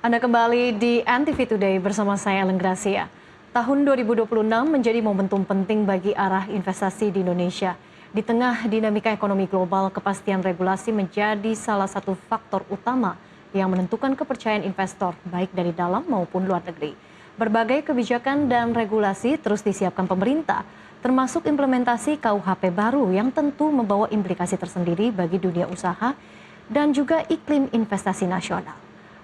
Anda kembali di NTV Today bersama saya Ellen Gracia. Tahun 2026 menjadi momentum penting bagi arah investasi di Indonesia. Di tengah dinamika ekonomi global, kepastian regulasi menjadi salah satu faktor utama yang menentukan kepercayaan investor baik dari dalam maupun luar negeri. Berbagai kebijakan dan regulasi terus disiapkan pemerintah, termasuk implementasi KUHP baru yang tentu membawa implikasi tersendiri bagi dunia usaha dan juga iklim investasi nasional.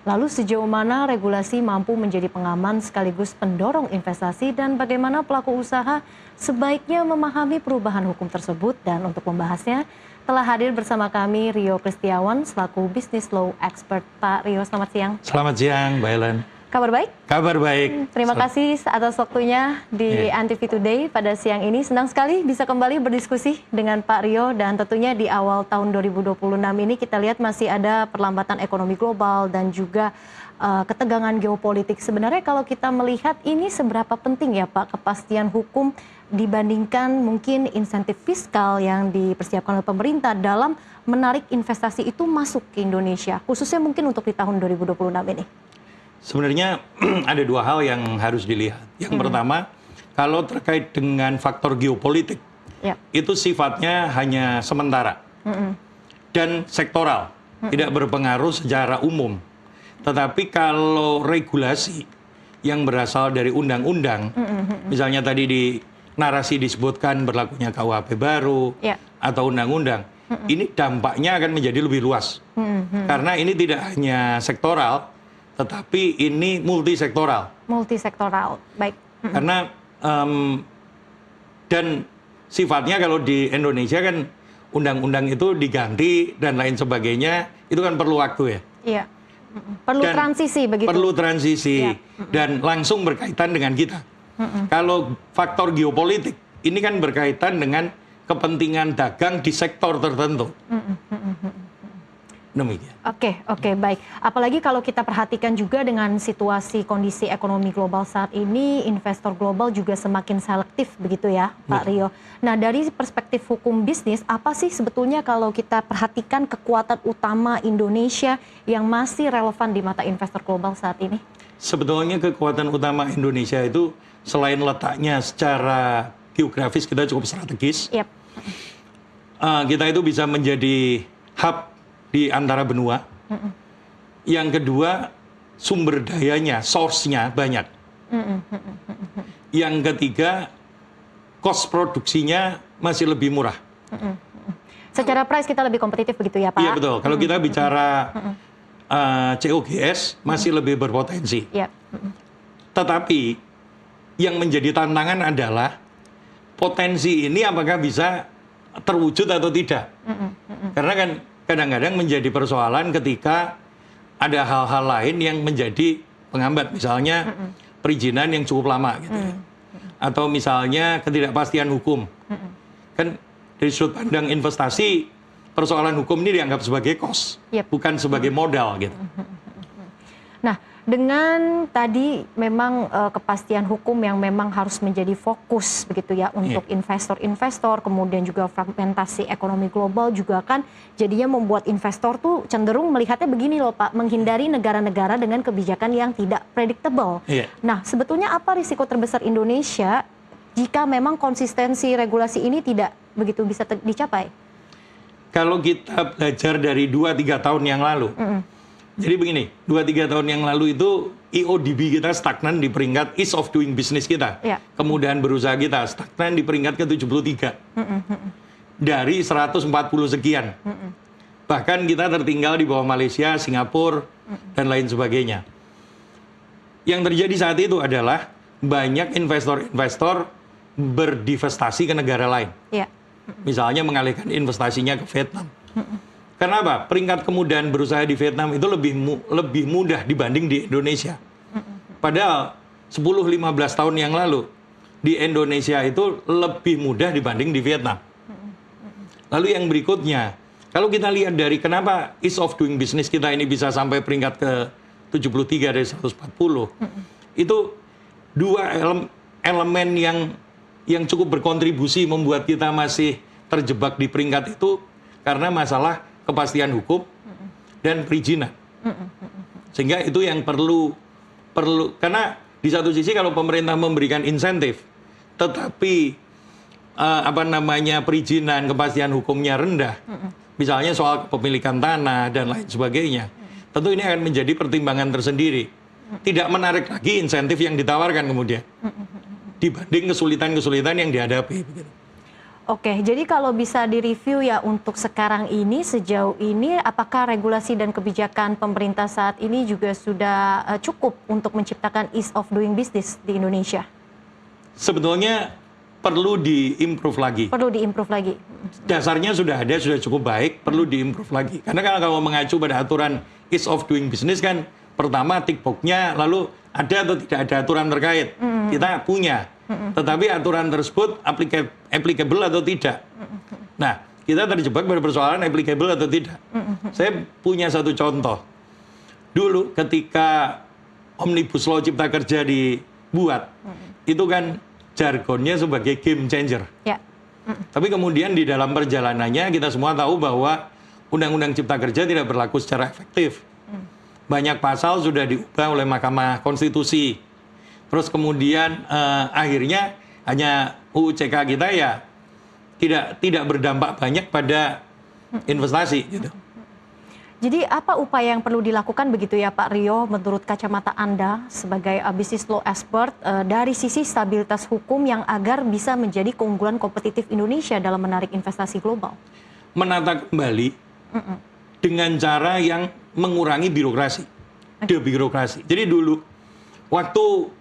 Lalu sejauh mana regulasi mampu menjadi pengaman sekaligus pendorong investasi dan bagaimana pelaku usaha sebaiknya memahami perubahan hukum tersebut? Dan untuk membahasnya telah hadir bersama kami Rio Kristiawan selaku Business Law Expert. Pak Rio, selamat siang. Selamat siang, Mbak Ellen. Kabar baik? Kabar baik. Terima kasih atas waktunya di NTV Today pada siang ini. Senang sekali bisa kembali berdiskusi dengan Pak Rio, dan tentunya di awal tahun 2026 ini kita lihat masih ada perlambatan ekonomi global dan juga ketegangan geopolitik. Sebenarnya kalau kita melihat ini seberapa penting ya Pak kepastian hukum dibandingkan mungkin insentif fiskal yang dipersiapkan oleh pemerintah dalam menarik investasi itu masuk ke Indonesia, khususnya mungkin untuk di tahun 2026 ini? Sebenarnya ada dua hal yang harus dilihat. Yang pertama, kalau terkait dengan faktor geopolitik, itu sifatnya hanya sementara dan sektoral, tidak berpengaruh secara umum. Tetapi kalau regulasi yang berasal dari undang-undang, misalnya tadi di narasi disebutkan berlakunya KUHP baru atau undang-undang, ini dampaknya akan menjadi lebih luas. Karena ini tidak hanya sektoral, tetapi ini multisektoral. Multisektoral, baik. Karena dan sifatnya kalau di Indonesia kan undang-undang itu diganti dan lain sebagainya, itu kan perlu waktu ya. Iya. Perlu dan transisi begitu. Perlu transisi dan langsung berkaitan dengan kita. Kalau faktor geopolitik ini kan berkaitan dengan kepentingan dagang di sektor tertentu. Demikian. Oke, baik. Apalagi kalau kita perhatikan juga dengan situasi kondisi ekonomi global saat ini, investor global juga semakin selektif begitu ya, Pak Rio. Nah, dari perspektif hukum bisnis, apa sih sebetulnya kalau kita perhatikan kekuatan utama Indonesia yang masih relevan di mata investor global saat ini? Sebetulnya kekuatan utama Indonesia itu selain letaknya secara geografis kita cukup strategis, kita itu bisa menjadi hub di antara benua. Yang kedua, sumber dayanya, source-nya banyak. Yang ketiga, cost produksinya masih lebih murah. Secara price kita lebih kompetitif begitu ya Pak? Iya betul, kalau kita bicara COGS masih lebih berpotensi. Tetapi yang menjadi tantangan adalah potensi ini apakah bisa terwujud atau tidak. Karena kan kadang-kadang menjadi persoalan ketika ada hal-hal lain yang menjadi penghambat, misalnya perizinan yang cukup lama gitu ya. Atau misalnya ketidakpastian hukum. Kan dari sudut pandang investasi, persoalan hukum ini dianggap sebagai cost, bukan sebagai modal gitu. Nah, dengan tadi memang kepastian hukum yang memang harus menjadi fokus begitu ya untuk investor-investor, kemudian juga fragmentasi ekonomi global juga kan jadinya membuat investor tuh cenderung melihatnya begini loh Pak, menghindari negara-negara dengan kebijakan yang tidak predictable. Nah, sebetulnya apa risiko terbesar Indonesia jika memang konsistensi regulasi ini tidak begitu bisa dicapai? Kalau kita belajar dari 2-3 tahun yang lalu, jadi begini, 2-3 tahun yang lalu itu IODB kita stagnan di peringkat ease of doing business kita. Kemudahan berusaha kita stagnan di peringkat ke-73. Dari 140 sekian. Bahkan kita tertinggal di bawah Malaysia, Singapura, dan lain sebagainya. Yang terjadi saat itu adalah banyak investor-investor berdivestasi ke negara lain. Misalnya mengalihkan investasinya ke Vietnam. Kenapa? Peringkat kemudahan berusaha di Vietnam itu lebih mudah dibanding di Indonesia. Padahal 10-15 tahun yang lalu di Indonesia itu lebih mudah dibanding di Vietnam. Lalu yang berikutnya, kalau kita lihat dari kenapa ease of doing business kita ini bisa sampai peringkat ke 73 dari 140, itu dua elemen yang cukup berkontribusi membuat kita masih terjebak di peringkat itu karena masalah kepastian hukum dan perizinan. Sehingga itu yang perlu karena di satu sisi kalau pemerintah memberikan insentif, tetapi perizinan kepastian hukumnya rendah, misalnya soal kepemilikan tanah dan lain sebagainya, tentu ini akan menjadi pertimbangan tersendiri. Tidak menarik lagi insentif yang ditawarkan kemudian dibanding kesulitan-kesulitan yang dihadapi. Oke, jadi kalau bisa direview ya untuk sekarang ini, sejauh ini apakah regulasi dan kebijakan pemerintah saat ini juga sudah cukup untuk menciptakan ease of doing business di Indonesia? Sebetulnya perlu diimprove lagi. Perlu diimprove lagi. Dasarnya sudah ada, sudah cukup baik, perlu diimprove lagi. Karena kalau mengacu pada aturan ease of doing business kan, pertama tick box-nya, lalu ada atau tidak ada aturan terkait. Kita punya. Tetapi aturan tersebut applicable atau tidak. Nah, kita terjebak pada persoalan applicable atau tidak. Saya punya satu contoh. Dulu ketika Omnibus Law Cipta Kerja dibuat, itu kan jargonnya sebagai game changer. Ya. Tapi kemudian di dalam perjalanannya kita semua tahu bahwa Undang-Undang Cipta Kerja tidak berlaku secara efektif. Banyak pasal sudah diubah oleh Mahkamah Konstitusi. Terus kemudian akhirnya hanya UU CK kita ya tidak berdampak banyak pada investasi gitu. Jadi apa upaya yang perlu dilakukan begitu ya Pak Rio menurut kacamata Anda sebagai business law expert dari sisi stabilitas hukum yang agar bisa menjadi keunggulan kompetitif Indonesia dalam menarik investasi global? Menata kembali dengan cara yang mengurangi birokrasi, debirokrasi. Jadi dulu waktu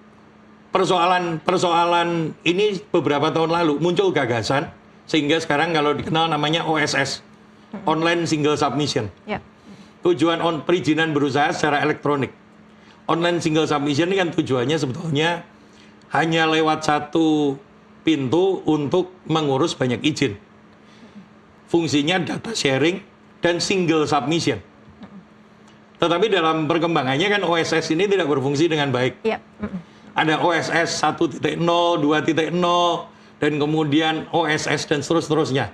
persoalan ini beberapa tahun lalu muncul gagasan sehingga sekarang kalau dikenal namanya OSS, Online Single Submission. Yep. Tujuan perizinan berusaha secara elektronik. Online Single Submission ini kan tujuannya sebetulnya hanya lewat satu pintu untuk mengurus banyak izin. Fungsinya data sharing dan single submission. Tetapi dalam perkembangannya kan OSS ini tidak berfungsi dengan baik. Yep. Ada OSS 1.0, 2.0, dan kemudian OSS dan seterusnya.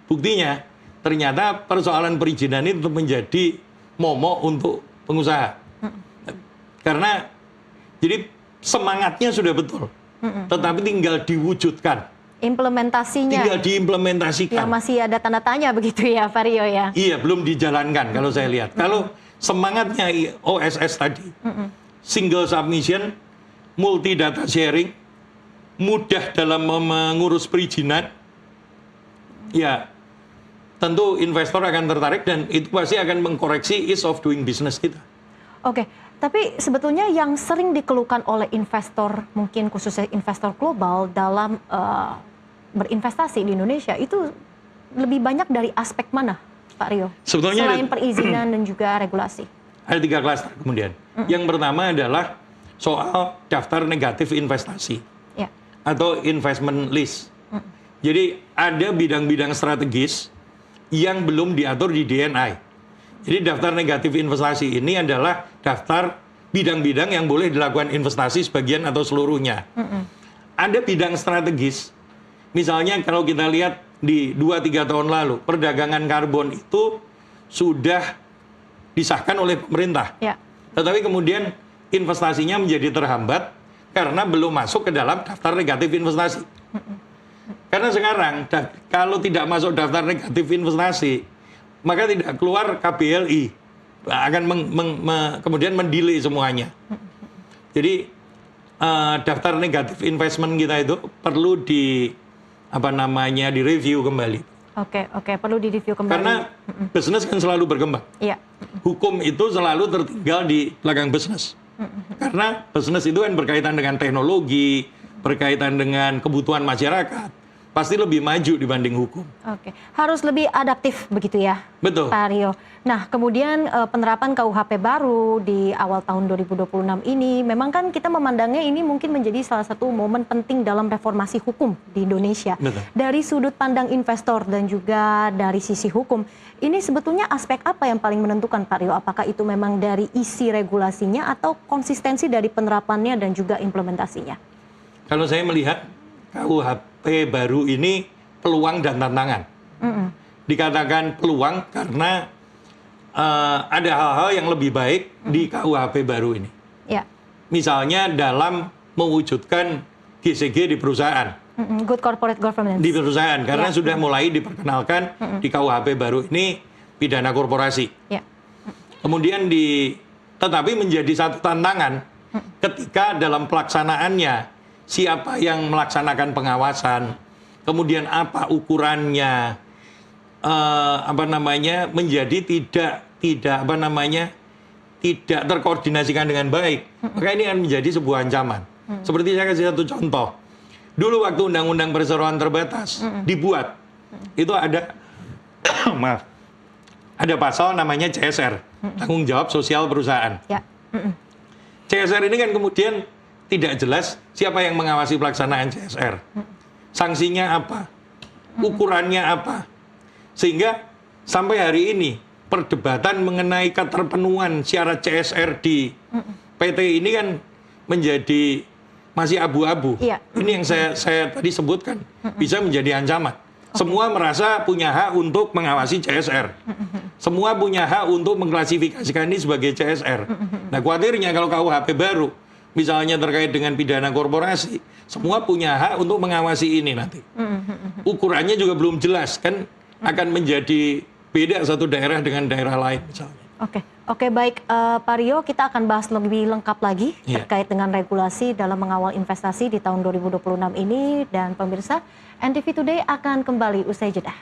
Buktinya, ternyata persoalan perizinan ini tetap menjadi momok untuk pengusaha. Karena, jadi semangatnya sudah betul, tetapi tinggal diwujudkan. Implementasinya. Tinggal diimplementasikan. Yang masih ada tanda tanya begitu ya Pak Rio ya? Iya, belum dijalankan kalau saya lihat. Kalau semangatnya OSS tadi, single submission, multi data sharing, mudah dalam mengurus perizinan, ya tentu investor akan tertarik dan itu pasti akan mengkoreksi ease of doing business kita. Oke, tapi sebetulnya yang sering dikeluhkan oleh investor, mungkin khususnya investor global dalam berinvestasi di Indonesia itu lebih banyak dari aspek mana, Pak Rio? Sebetulnya selain perizinan dan juga regulasi. Ada 3 klaster kemudian. Yang pertama adalah soal daftar negatif investasi atau investment list. Jadi ada bidang-bidang strategis yang belum diatur di DNI. Jadi daftar negatif investasi ini adalah daftar bidang-bidang yang boleh dilakukan investasi sebagian atau seluruhnya. Ada bidang strategis, misalnya kalau kita lihat di 2-3 tahun lalu, perdagangan karbon itu sudah disahkan oleh pemerintah. Tetapi kemudian investasinya menjadi terhambat karena belum masuk ke dalam daftar negatif investasi. Karena sekarang kalau tidak masuk daftar negatif investasi, maka tidak keluar KBLI, akan kemudian mendelay semuanya. Jadi daftar negatif investment kita itu perlu direview kembali. Oke, perlu direview kembali. Karena bisnis kan selalu berkembang. Hukum itu selalu tertinggal di belakang bisnis. Karena bisnis itu kan berkaitan dengan teknologi, berkaitan dengan kebutuhan masyarakat, pasti lebih maju dibanding hukum. Oke, harus lebih adaptif begitu ya, Betul. Pak Rio. Nah, kemudian penerapan KUHP baru di awal tahun 2026 ini, memang kan kita memandangnya ini mungkin menjadi salah satu momen penting dalam reformasi hukum di Indonesia. Betul. Dari sudut pandang investor dan juga dari sisi hukum, ini sebetulnya aspek apa yang paling menentukan, Pak Rio? Apakah itu memang dari isi regulasinya atau konsistensi dari penerapannya dan juga implementasinya? Kalau saya melihat KUHP baru ini peluang dan tantangan. Dikatakan peluang karena ada hal-hal yang lebih baik di KUHP baru ini. Ya. Misalnya dalam mewujudkan GCG di perusahaan. Good corporate governance. Di perusahaan, karena Ya. sudah mulai diperkenalkan di KUHP baru ini pidana korporasi. Ya. Kemudian tetapi menjadi satu tantangan ketika dalam pelaksanaannya siapa yang melaksanakan pengawasan, kemudian apa ukurannya, menjadi tidak terkoordinasikan dengan baik. Maka ini akan menjadi sebuah ancaman. Seperti saya kasih satu contoh. Dulu waktu Undang-Undang Perseroan Terbatas dibuat, itu ada maaf, ada pasal namanya CSR, tanggung jawab sosial perusahaan. Ya. CSR ini kan kemudian tidak jelas siapa yang mengawasi pelaksanaan CSR. Sanksinya apa? Ukurannya apa? Sehingga sampai hari ini perdebatan mengenai keterpenuhan syarat CSR di PT ini kan menjadi masih abu-abu. Iya. Ini yang saya tadi sebutkan bisa menjadi ancaman. Semua merasa punya hak untuk mengawasi CSR. Semua punya hak untuk mengklasifikasikan ini sebagai CSR. Nah, khawatirnya kalau KUHP baru, misalnya terkait dengan pidana korporasi, semua punya hak untuk mengawasi ini nanti. Ukurannya juga belum jelas, kan akan menjadi beda satu daerah dengan daerah lain misalnya. Oke, baik Pak Rio, kita akan bahas lebih lengkap lagi Iya. terkait dengan regulasi dalam mengawal investasi di tahun 2026 ini. Dan pemirsa, NTV Today akan kembali usai jeda.